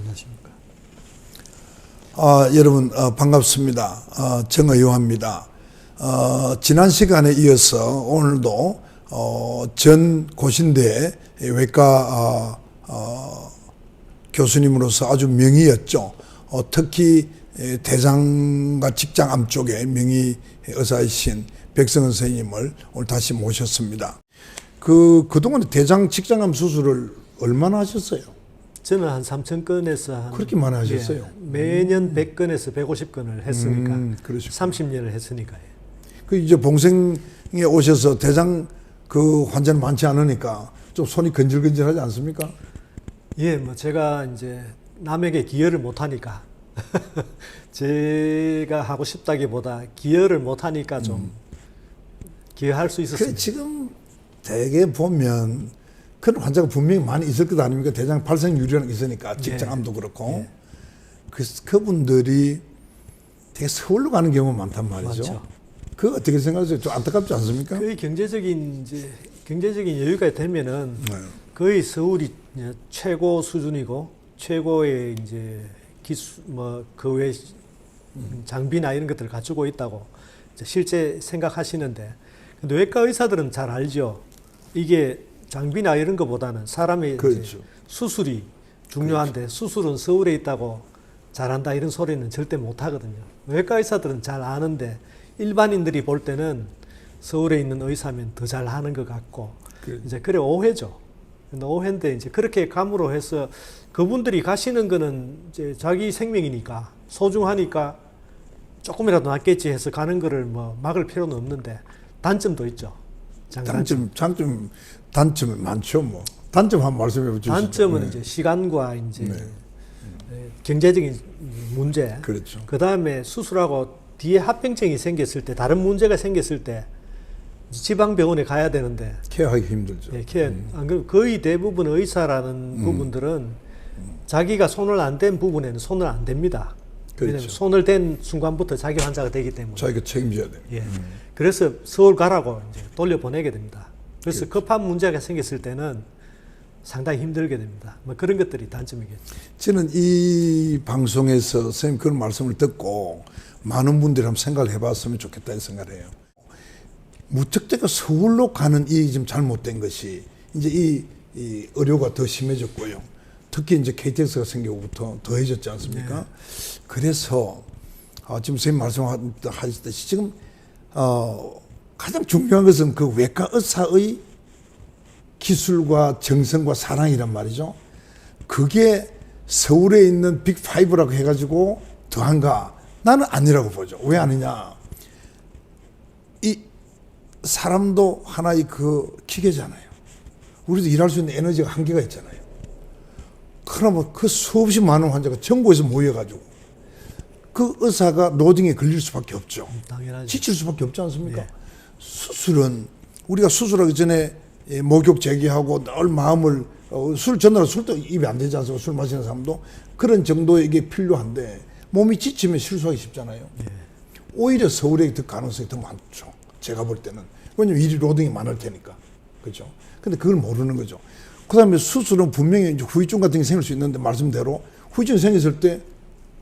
안녕하십니까. 여러분 반갑습니다. 정의용합니다. 지난 시간에 이어서 오늘도 전 고신대 외과 교수님으로서 아주 명의였죠. 특히 대장과 직장암 쪽에 명의 의사이신 백성은 선생님을 오늘 다시 모셨습니다. 그동안 대장 직장암 수술을 얼마나 하셨어요? 저는 한 3,000건에서 그렇게 많이 하셨어요? 예, 매년 100건에서 150건을 했으니까 30년을 했으니까요. 이제 봉생에 오셔서 대장 환자는 많지 않으니까 좀 손이 건질건질하지 않습니까? 예, 뭐 제가 이제 남에게 기여를 못 하니까 제가 하고 싶다기보다 기여를 못 하니까 좀 기여할 수 있었습니다. 지금 대개 보면 그런 환자가 분명히 많이 있을 것 아닙니까? 대장 발생률이라는 게 있으니까 직장암도 그렇고 그분들이 되게 서울로 가는 경우가 많단 말이죠. 맞죠. 그거 어떻게 생각하세요? 좀 안타깝지 않습니까? 거의 경제적인 여유가 되면은 거의 서울이 최고 수준이고 최고의 이제 기술 그 외 장비나 이런 것들을 갖추고 있다고 실제 생각하시는데, 근데 외과 의사들은 잘 알죠. 이게 장비나 이런 것보다는 사람의 그렇죠. 수술이 중요한데, 수술은 서울에 있다고 잘한다 이런 소리는 절대 못 하거든요. 외과 의사들은 잘 아는데 일반인들이 볼 때는 서울에 있는 의사면 더 잘하는 것 같고 이제 그래 오해죠. 근데 오해인데 이제 그렇게 감으로 해서 그분들이 가시는 거는 이제 자기 생명이니까 소중하니까 조금이라도 낫겠지 해서 가는 거를 뭐 막을 필요는 없는데 단점도 있죠. 단점이 많죠. 뭐 단점 한번 말씀해 주시죠. 단점은 이제 시간과 이제 경제적인 문제. 그렇죠. 그 다음에 수술하고 뒤에 합병증이 생겼을 때, 다른 문제가 생겼을 때 지방병원에 가야 되는데 케어하기 힘들죠. 안 그러면 거의 대부분 의사라는 부분들은 자기가 손을 안 댄 부분에는 손을 안 댑니다. 그렇죠. 왜냐하면 손을 댄 순간부터 자기 환자가 되기 때문에. 자기가 책임져야 돼요. 예. 그래서 서울 가라고 이제 돌려보내게 됩니다. 그래서 급한 문제가 생겼을 때는 상당히 힘들게 됩니다. 뭐 그런 것들이 단점이겠죠. 저는 이 방송에서 선생님 그런 말씀을 듣고 많은 분들이 한번 생각을 해봤으면 좋겠다 생각을 해요. 무턱대고 서울로 가는 이 좀 잘못된 것이 이제 이 의료가 더 심해졌고요. 특히 이제 KTX가 생기고부터 더해졌지 않습니까? 그래서 지금 선생님 말씀하셨듯이 지금 가장 중요한 것은 그 외과 의사의 기술과 정성과 사랑이란 말이죠. 그게 서울에 있는 빅5라고 해가지고 더한가? 나는 아니라고 보죠. 왜 아니냐? 이 사람도 하나의 기계잖아요. 우리도 일할 수 있는 에너지가 한계가 있잖아요. 그러면 그 수없이 많은 환자가 전국에서 모여가지고 그 의사가 노딩에 걸릴 수밖에 없죠. 당연하죠. 지칠 수밖에 없지 않습니까? 수술은 우리가 수술하기 전에 목욕 제기하고 늘 마음을 전날 술도 입에 안 되지 않습니까? 술 마시는 사람도 그런 정도의 이게 필요한데 몸이 지치면 실수하기 쉽잖아요. 오히려 서울에 더 가능성이 더 많죠. 제가 볼 때는. 왜냐면 일이 로딩이 많을 테니까. 그죠? 근데 그걸 모르는 거죠. 그 다음에 수술은 분명히 이제 후유증 같은 게 생길 수 있는데 말씀대로 후유증이 생겼을 때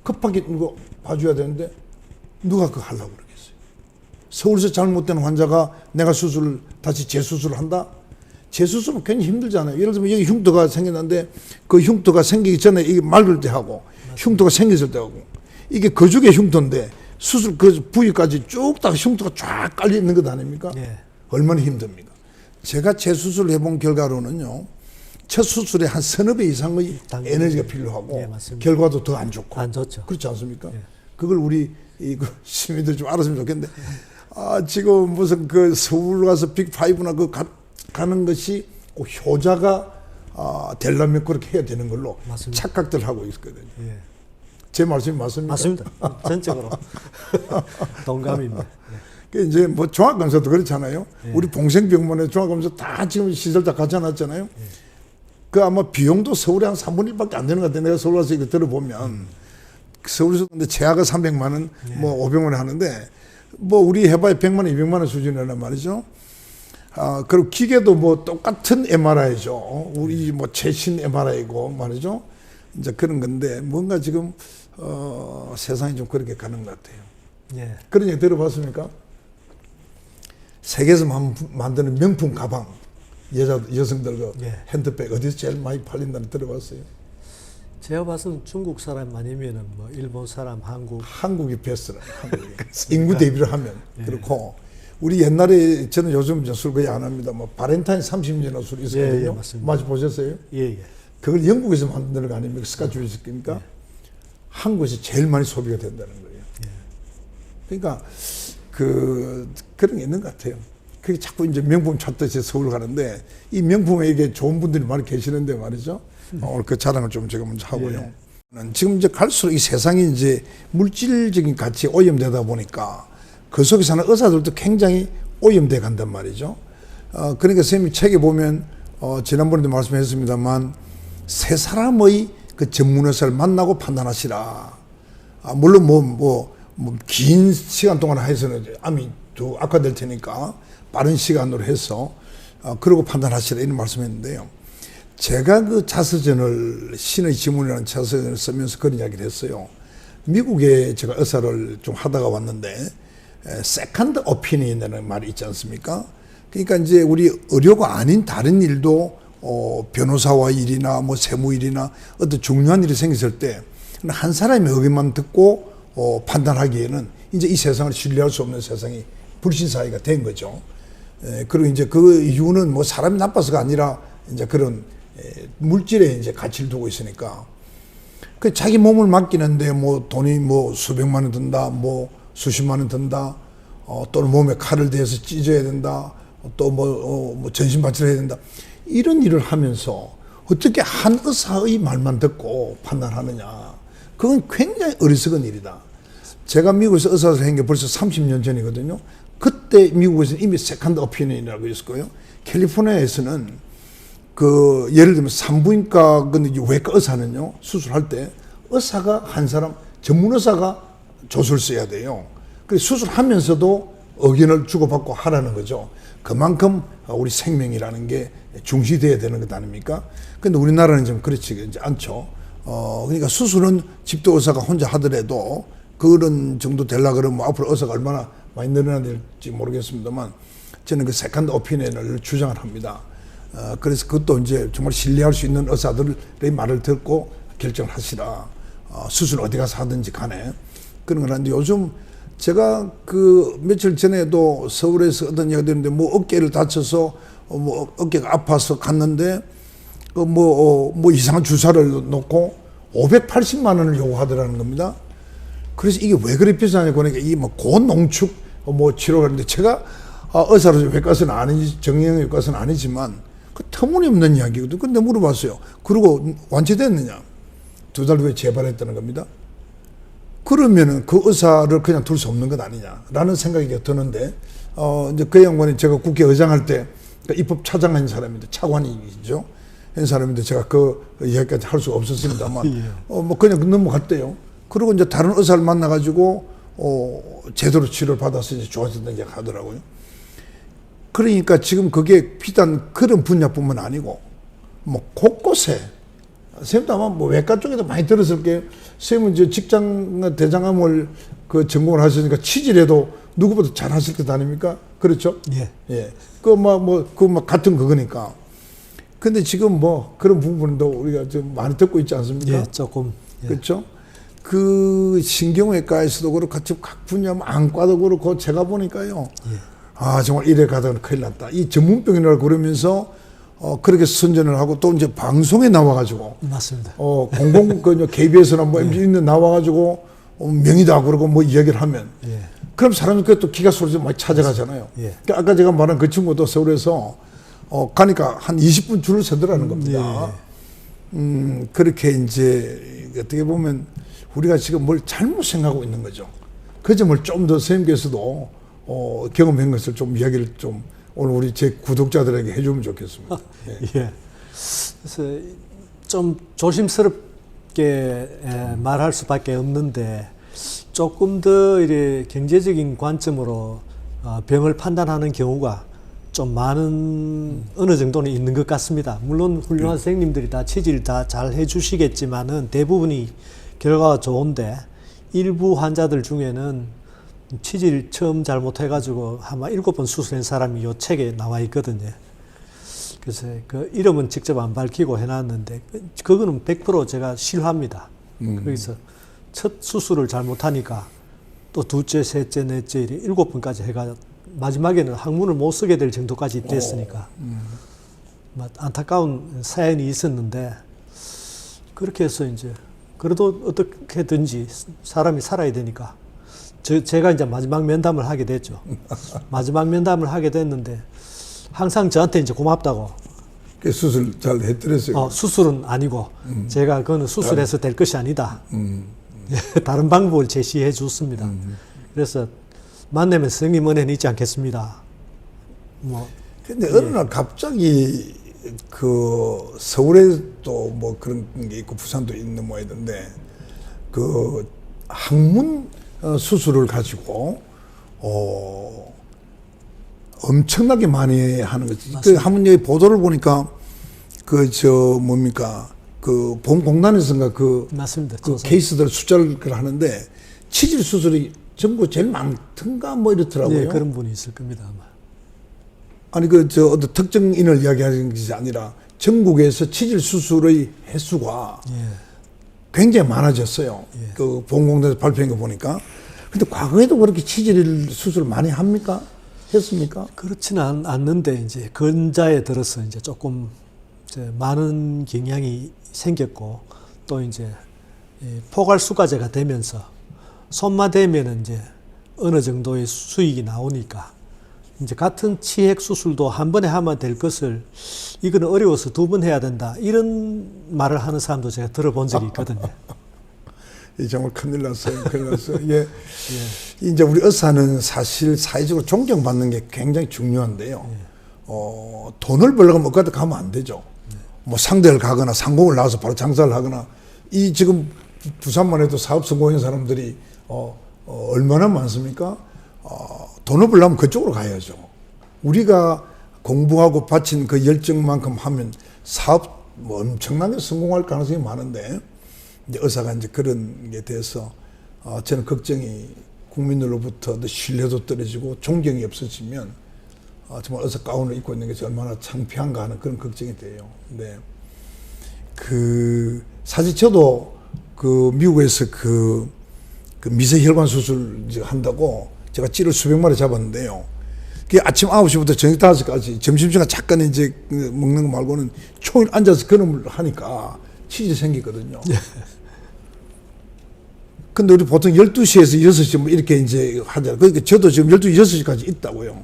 급하게 이거 봐줘야 되는데 누가 그거 하려고 그러겠어요. 서울에서 잘못된 환자가 내가 다시 재수술을 한다? 재수술은 굉장히 힘들잖아요. 예를 들면 여기 흉터가 생겼는데 그 흉터가 생기기 전에 이게 맑을 때 하고 흉터가 생겼을 때 하고 이게 거죽의 흉터인데 수술 그 부위까지 쭉 다 흉터가 쫙 깔려 있는 것 아닙니까? 얼마나 힘듭니까? 제가 재수술을 해본 결과로는요. 첫 수술에 한 서너 배 이상의 에너지가 필요하고 결과도 더 안 좋고. 안 좋죠. 그렇지 않습니까? 그걸 우리 시민들 좀 알았으면 좋겠는데 지금 무슨 서울 가서 빅5나 가는 것이 효자가 되려면 그렇게 해야 되는 걸로 맞습니다. 착각들 하고 있거든요. 제 말씀이 맞습니까? 맞습니다. 전적으로 동감입니다. 이제 뭐 종합검사도 그렇잖아요. 우리 봉생병원에 종합검사 다 지금 시설 다 갖춰 놨잖아요. 그 아마 비용도 서울에 한 3분의 1밖에 안 되는 것 같아요. 내가 서울 와서 이거 들어보면. 서울에서 근데 제하가 300만 원, 뭐 500만 원 하는데 뭐 우리 해봐야 100만 원, 200만 원 수준이란 말이죠. 그리고 기계도 뭐 똑같은 MRI죠. 우리 뭐 최신 MRI고 말이죠. 이제 그런 건데 뭔가 지금 세상이 좀 그렇게 가는 것 같아요. 예. 그런 얘기 들어봤습니까? 세계에서 만드는 명품 가방, 여성들 그 예. 핸드백 어디서 제일 많이 팔린다는 들어봤어요? 제가 봐서는 중국 사람 아니면은 뭐 일본 사람, 한국이 베스트라. 한국이. 인구 대비로 하면 예. 그렇고 우리 옛날에 저는 요즘 술 거의 안 합니다. 뭐 바렌타인 30년의 술이 있었거든요. 예, 맞습니다. 맛 보셨어요? 예예. 그걸 영국에서 만드는 거 아닙니까? 스카치 위스키니까 예. 한국에서 제일 많이 소비가 된다는 거예요. 예. 그러니까 그런 게 있는 것 같아요. 그게 자꾸 이제 명품 찾듯이 서울 가는데 이 명품에게 좋은 분들이 많이 계시는데 말이죠. 오늘 그 자랑을 좀 제가 먼저 하고요. 지금 이제 갈수록 이 세상이 이제 물질적인 가치에 오염되다 보니까 그 속에 사는 의사들도 굉장히 오염돼 간단 말이죠. 그러니까 선생님이 책에 보면 지난번에도 말씀했습니다만 세 사람의 그 전문 의사를 만나고 판단하시라. 물론 긴 시간 동안 해서는 암이 더 악화될 테니까 빠른 시간으로 해서 그러고 판단하시라 이런 말씀했는데요. 제가 그 자서전을 신의 지문이라는 자서전을 쓰면서 그런 이야기를 했어요. 미국에 제가 의사를 좀 하다가 왔는데 세컨드 오피니언이라는 말이 있지 않습니까? 그러니까 이제 우리 의료가 아닌 다른 일도 변호사와 일이나 뭐 세무 일이나 어떤 중요한 일이 생겼을 때 한 사람의 의견만 듣고 판단하기에는 이제 이 세상을 신뢰할 수 없는 세상이 불신사회가 된 거죠. 그리고 이제 그 이유는 뭐 사람이 나빠서가 아니라 이제 그런 물질에 이제 가치를 두고 있으니까 그 자기 몸을 맡기는데 뭐 돈이 뭐 수백만 원 든다, 뭐 수십만 원 든다, 또는 몸에 칼을 대서 찢어야 된다, 또 뭐 전신마취를 해야 된다 이런 일을 하면서 어떻게 한 의사의 말만 듣고 판단하느냐? 그건 굉장히 어리석은 일이다. 제가 미국에서 의사를 한 게 벌써 30년 전이거든요. 그때 미국에서는 이미 세컨드 오피니언이라고 있을 거예요. 캘리포니아에서는 그 예를 들면 산부인과 근데 외과 의사는요 수술할 때 의사가 한 사람 전문 의사가 조수를 써야 돼요. 그래서 수술하면서도 의견을 주고받고 하라는 거죠. 그만큼 우리 생명이라는 게 중시돼야 되는 것 아닙니까? 근데 우리나라는 좀 그렇지 않죠. 그러니까 수술은 집도 의사가 혼자 하더라도 그런 정도 되려 그러면 뭐 앞으로 의사가 얼마나 많이 늘어나야 될지 모르겠습니다만 저는 그 세컨드 오피니언을 주장을 합니다. 그래서 그것도 이제 정말 신뢰할 수 있는 의사들의 말을 듣고 결정을 하시라. 수술 어디 가서 하든지 간에 그런 걸 하는데 요즘 제가 그 며칠 전에도 서울에서 어떤 이야기가 들었는데 뭐 어깨를 다쳐서 뭐 어깨가 아파서 갔는데 뭐 이상한 주사를 놓고 580만 원을 요구하더라는 겁니다. 그래서 이게 왜 그리 비싸냐 그러니까 이 뭐 고농축 뭐 치료가 있는데 제가 의사로서 외과에서는 아니지 정형외과 외과에서는 아니지만 그 터무니없는 이야기거든요. 근데 물어봤어요. 그리고 완치됐느냐? 2달 후에 재발했다는 겁니다. 그러면은 그 의사를 그냥 둘 수 없는 것 아니냐라는 생각이 드는데 이제 그 양반이 제가 국회의장할 때 그러니까 입법 차장한 사람인데 차관이죠. 한 사람인데 제가 그 이야기까지 할 수가 없었습니다만 뭐 그냥 넘어갔대요. 그리고 이제 다른 의사를 만나가지고 제대로 치료를 받아서 이제 좋아졌다는 얘기 하더라고요. 그러니까 지금 그게 비단 그런 분야뿐만 아니고 뭐 곳곳에 선생님도 아마 뭐 외과 쪽에도 많이 들었을 게요. 선생님은 이제 직장 대장암을 그 전공을 하시니까 치질해도 누구보다 잘 하실 것 아닙니까? 그렇죠? 예. 예. 그 같은 그거니까. 근데 지금 뭐 그런 부분도 우리가 좀 많이 듣고 있지 않습니까? 예, 조금. 예. 그렇죠? 그 신경외과에서도 그렇고 각 분야 안과도 그렇고 제가 보니까요. 아 정말 이래 가다가 큰일 났다. 이 전문병이라고 그러면서 그렇게 선전을 하고 또 이제 방송에 나와가지고 맞습니다. 그 KBS나 뭐 MBC는 나와가지고 명의다 그러고 뭐 이야기를 하면 그럼 사람이 그또 기가 쏠려서 많이 찾아가잖아요. 그러니까 아까 제가 말한 그 친구도 서울에서 가니까 한 20분 줄을 서더라는 겁니다. 그렇게 이제 어떻게 보면 우리가 지금 뭘 잘못 생각하고 있는 거죠. 그 점을 좀 더 선생님께서도 경험한 것을 좀 이야기를 좀 오늘 우리 제 구독자들에게 해주면 좋겠습니다. 예. 그래서 좀 조심스럽게 말할 수밖에 없는데 조금 더 이래 경제적인 관점으로 병을 판단하는 경우가 좀 많은 어느 정도는 있는 것 같습니다. 물론 훌륭한 선생님들이 다 치질 다 잘 해주시겠지만은 대부분이 결과가 좋은데 일부 환자들 중에는 치질 처음 잘못해가지고 아마 7번 수술한 사람이 요 책에 나와 있거든요. 그래서 그 이름은 직접 안 밝히고 해놨는데 그거는 100% 제가 실화입니다. 거기서 첫 수술을 잘못하니까 또 둘째, 셋째, 넷째 이렇게 7번까지 해가 마지막에는 항문을 못 쓰게 될 정도까지 됐으니까 안타까운 사연이 있었는데 그렇게 해서 이제 그래도 어떻게든지 사람이 살아야 되니까 제가 이제 마지막 면담을 하게 됐죠. 마지막 면담을 하게 됐는데 항상 저한테 이제 고맙다고. 그 수술 잘 했더랬어요. 수술은 아니고 제가 그거는 수술해서 될 것이 아니다. 다른 방법을 제시해 줬습니다. 그래서 만나면 선생님 은혜는 잊지 않겠습니다. 근데 어느 날 갑자기 그 서울에도 뭐 그런 게 있고 부산도 있는 모양인데 그 항문 수술을 가지고 엄청나게 많이 하는 거지. 그 한번 여기 보도를 보니까 그 뭡니까 그 보험공단에서인가 맞습니다. 그 케이스들 숫자를 하는데 치질 수술이 전국 제일 많던가 뭐 이렇더라고요. 네, 그런 분이 있을 겁니다 아마. 아니 어떤 특정인을 이야기하는 것이 아니라 전국에서 치질 수술의 횟수가 굉장히 많아졌어요. 그 보험공단에서 발표한 거 보니까. 근데 과거에도 그렇게 치질 수술 많이 합니까? 했습니까? 그렇지는 않는데 이제 근자에 들어서 이제 조금 이제 많은 경향이 생겼고 또 이제 포괄수가제가 되면서 손마 대면은 이제 어느 정도의 수익이 나오니까 이제 같은 치핵 수술도 한 번에 하면 될 것을 이거는 어려워서 2번 해야 된다 이런 말을 하는 사람도 제가 들어본 적이 있거든요. 정말 큰일 났어요. 큰일 났어요. 이제 우리 의사는 사실 사회적으로 존경받는 게 굉장히 중요한데요. 돈을 벌려면 어디까지 가면 안 되죠. 뭐 상대를 가거나 상공을 나와서 바로 장사를 하거나 이 지금 부산만 해도 사업 성공한 사람들이 얼마나 많습니까? 돈을 벌려면 그쪽으로 가야죠. 우리가 공부하고 바친 그 열정만큼 하면 사업 뭐 엄청나게 성공할 가능성이 많은데 이제 의사가 이제 그런 게 돼서 저는 걱정이 국민들로부터 신뢰도 떨어지고 존경이 없어지면 정말 의사 가운을 입고 있는 것이 얼마나 창피한가 하는 그런 걱정이 돼요. 근데 사실 저도 그 미국에서 그 미세혈관 수술 이제 한다고 제가 찌를 수백 마리 잡았는데요. 그게 아침 9시부터 저녁 5시까지 점심시간 잠깐 이제 먹는 거 말고는 총일 앉아서 근음을 하니까 치질이 생기거든요. 근데 우리 보통 12시에서 6시 뭐 이렇게 이제 하잖아요. 그러니까 저도 지금 12시, 6시까지 있다고요.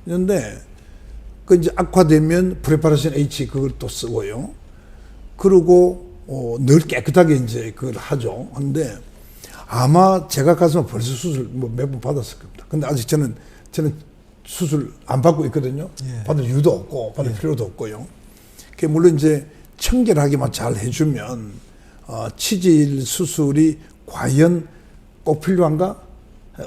그런데 그 이제 악화되면 프레파레이션 H 그걸 또 쓰고요. 그리고 늘 깨끗하게 이제 그걸 하죠. 근데 아마 제가 갔으면 벌써 수술 뭐 몇 번 받았을 겁니다. 근데 아직 저는 수술 안 받고 있거든요. 받을 이유도 없고 받을 필요도 없고요. 그게 물론 이제 청결하게만 잘 해주면 치질 수술이 과연 꼭 필요한가?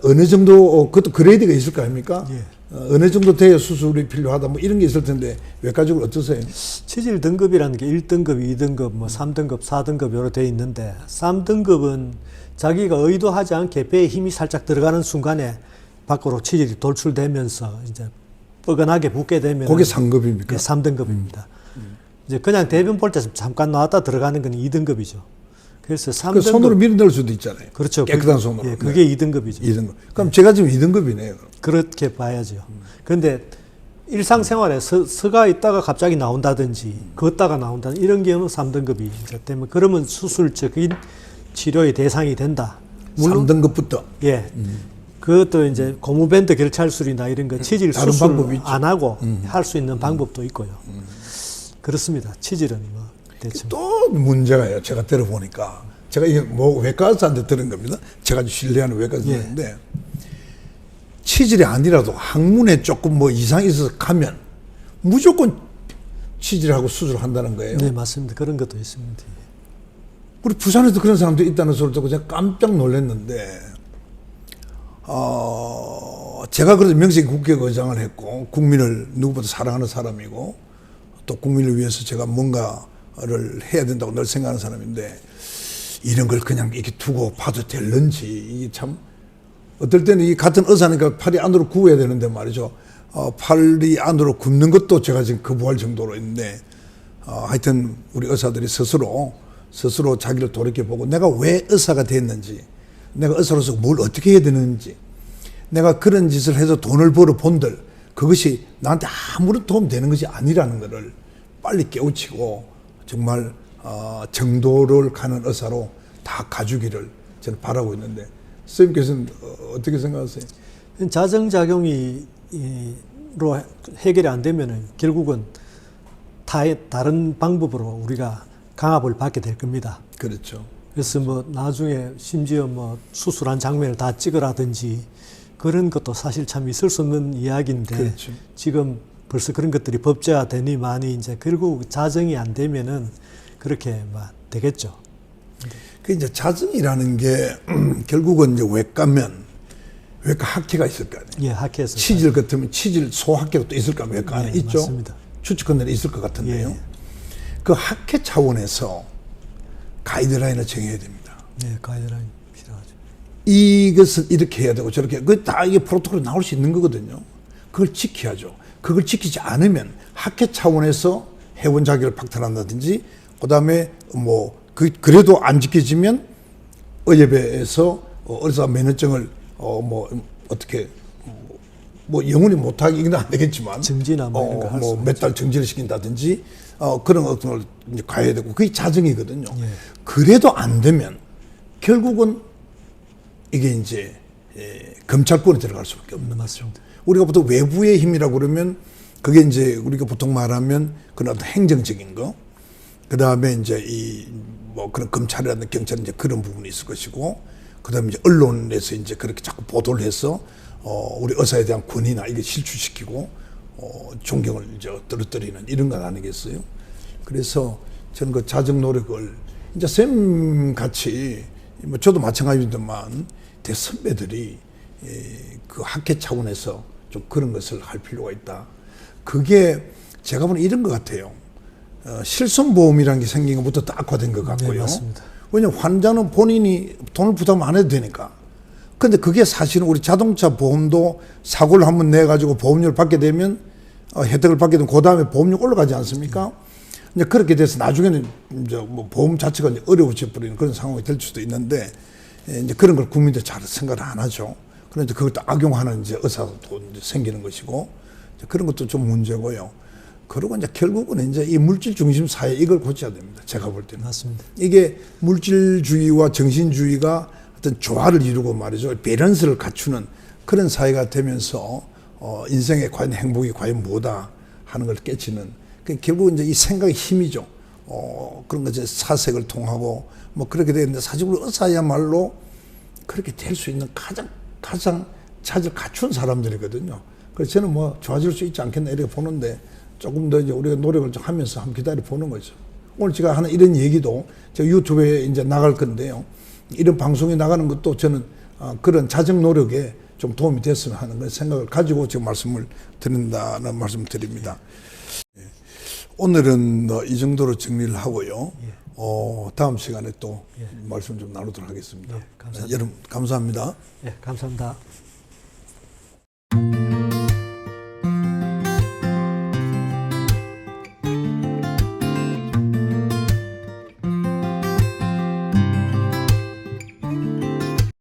어느 정도 그것도 그레이드가 있을 거 아닙니까? 어느 정도 돼야 수술이 필요하다 뭐 이런 게 있을 텐데 외과적으로 어떠세요? 치질 등급이라는 게 1등급, 2등급, 뭐 3등급, 4등급 여러 돼 있는데 3등급은 자기가 의도하지 않게 배에 힘이 살짝 들어가는 순간에 밖으로 치질이 돌출되면서 이제 뻐근하게 붓게 되면 그게 상급입니까? 3등급입니다. 이제 그냥 대변 볼 때 잠깐 나왔다 들어가는 건 2등급이죠. 그래서 3등급 그 손으로 밀어넣을 수도 있잖아요. 그렇죠. 깨끗한 손으로. 예, 그게 2등급이죠. 2등급. 그럼 제가 지금 2등급이네요. 그렇게 봐야죠. 그런데 일상생활에 서가 있다가 갑자기 나온다든지 걷다가 나온다든지 이런 경우는 3등급이 때문에 그러면 수술적인 치료의 대상이 된다. 물론 3등급부터. 예. 그것도 이제 고무밴드 결찰술이나 이런 거 치질 다른 수술 방법이 있죠. 안 하고 할 수 있는 방법도 있고요. 그렇습니다. 치질은 뭐 대충. 또 문제가요. 제가 들어보니까 제가 이게 뭐 외과 의사한테 들은 겁니다. 제가 신뢰하는 외과 의사인데 치질이 아니라도 항문에 조금 뭐 이상이 있어서 가면 무조건 치질하고 수술한다는 거예요. 네, 맞습니다. 그런 것도 있습니다. 우리 부산에도 그런 사람도 있다는 소리를 듣고 제가 깜짝 놀랐는데 제가 그래도 명색이 국회의장을 했고 국민을 누구보다 사랑하는 사람이고 또 국민을 위해서 제가 뭔가를 해야 된다고 늘 생각하는 사람인데 이런 걸 그냥 이렇게 두고 봐도 될는지 이게 참 어떨 때는 이 같은 의사니까 팔이 안으로 구워야 되는데 말이죠. 팔이 안으로 굽는 것도 제가 지금 거부할 정도로 있는데 하여튼 우리 의사들이 스스로 자기를 돌이켜보고 내가 왜 의사가 됐는지 내가 의사로서 뭘 어떻게 해야 되는지 내가 그런 짓을 해서 돈을 벌어 본들 그것이 나한테 아무런 도움 되는 것이 아니라는 것을 빨리 깨우치고 정말 정도를 가는 의사로 다 가주기를 저는 바라고 있는데 선생님께서는 어떻게 생각하세요? 자정작용으로 해결이 안 되면은 결국은 다른 방법으로 우리가 강압을 받게 될 겁니다. 그렇죠. 그래서 뭐 나중에 심지어 뭐 수술한 장면을 다 찍으라든지 그런 것도 사실 참 있을 수 없는 이야기인데 그렇죠. 지금 벌써 그런 것들이 법제화되니만이 이제 결국 자정이 안 되면은 그렇게 막 되겠죠. 그 이제 자정이라는 게 결국은 이제 외과 학회가 있을 거 아니에요. 예, 학회에서 치질 같으면 치질 소학회가 또 있을 거 아니에요. 외과 안에 예, 있죠. 맞습니다. 추측컨대 있을 것 같은데요. 예. 그 학회 차원에서 가이드라인을 정해야 됩니다. 네, 가이드라인 필요하죠. 이것을 이렇게 해야 되고 저렇게 그 다 이게 프로토콜이 나올 수 있는 거거든요. 그걸 지켜야죠. 그걸 지키지 않으면 학회 차원에서 회원 자격을 박탈한다든지 그다음에 뭐 그래도 안 지켜지면 의협에서 의사 면허증을 뭐 어떻게 뭐 영원히 못하기 이건 안 되겠지만 정지나 뭐 이런 거 할 수 몇 달 정지를 시킨다든지 그런 것을 이제 가야 되고 그게 자정이거든요. 예. 그래도 안 되면 결국은 이게 이제 검찰권에 들어갈 수밖에 없는 거죠. 맞습니다. 우리가 보통 외부의 힘이라고 그러면 그게 이제 우리가 보통 말하면 그런 어떤 행정적인 거, 그 다음에 이제 뭐 그런 검찰이라든 경찰 이제 그런 부분이 있을 것이고, 그 다음에 이제 언론에서 이제 그렇게 자꾸 보도를 해서 우리 의사에 대한 권위나 이게 실추시키고 존경을 이제 떨어뜨리는 이런 건 아니겠어요? 그래서 저는 그 자정 노력을 이제 쌤 같이 뭐 저도 마찬가지지만 대선배들이 그 학회 차원에서 좀 그런 것을 할 필요가 있다. 그게 제가 보는 이런 것 같아요. 실손보험이라는 게 생긴 것부터 딱 악화된 것 같고요. 네, 맞습니다. 왜냐하면 환자는 본인이 돈을 부담 안 해도 되니까. 근데 그게 사실은 우리 자동차 보험도 사고를 한번 내가지고 보험료를 받게 되면 혜택을 받게 되면 그 다음에 보험료 올라가지 않습니까? 이제 그렇게 돼서 나중에는 이제 뭐 보험 자체가 이제 어려워져 버리는 그런 상황이 될 수도 있는데 이제 그런 걸 국민들이 잘 생각을 안 하죠. 그런데 그것도 악용하는 이제 의사도 이제 생기는 것이고 그런 것도 좀 문제고요. 그리고 이제 결국은 이제 이 물질 중심 사회 이걸 고쳐야 됩니다. 제가 볼 때는. 맞습니다. 이게 물질주의와 정신주의가 어떤 조화를 이루고 말이죠. 밸런스를 갖추는 그런 사회가 되면서 인생의 과연 행복이 과연 뭐다 하는 걸 깨치는 결국 이제 이 생각의 힘이죠. 그런 거 이제 사색을 통하고 뭐 그렇게 되는데 사실 우리 의사야말로 그렇게 될 수 있는 가장 자질 갖춘 사람들이거든요. 그래서 저는 뭐 좋아질 수 있지 않겠나 이렇게 보는데 조금 더 이제 우리가 노력을 좀 하면서 한번 기다려 보는 거죠. 오늘 제가 하는 이런 얘기도 제가 유튜브에 이제 나갈 건데요. 이런 방송에 나가는 것도 저는 그런 자정 노력에 좀 도움이 됐으면 하는 그런 생각을 가지고 지금 말씀을 드린다는 말씀을 드립니다. 오늘은 이 정도로 정리를 하고요. 다음 시간에 또 말씀 좀 나누도록 하겠습니다. 감사합니다. 여러분 감사합니다. 예, 감사합니다.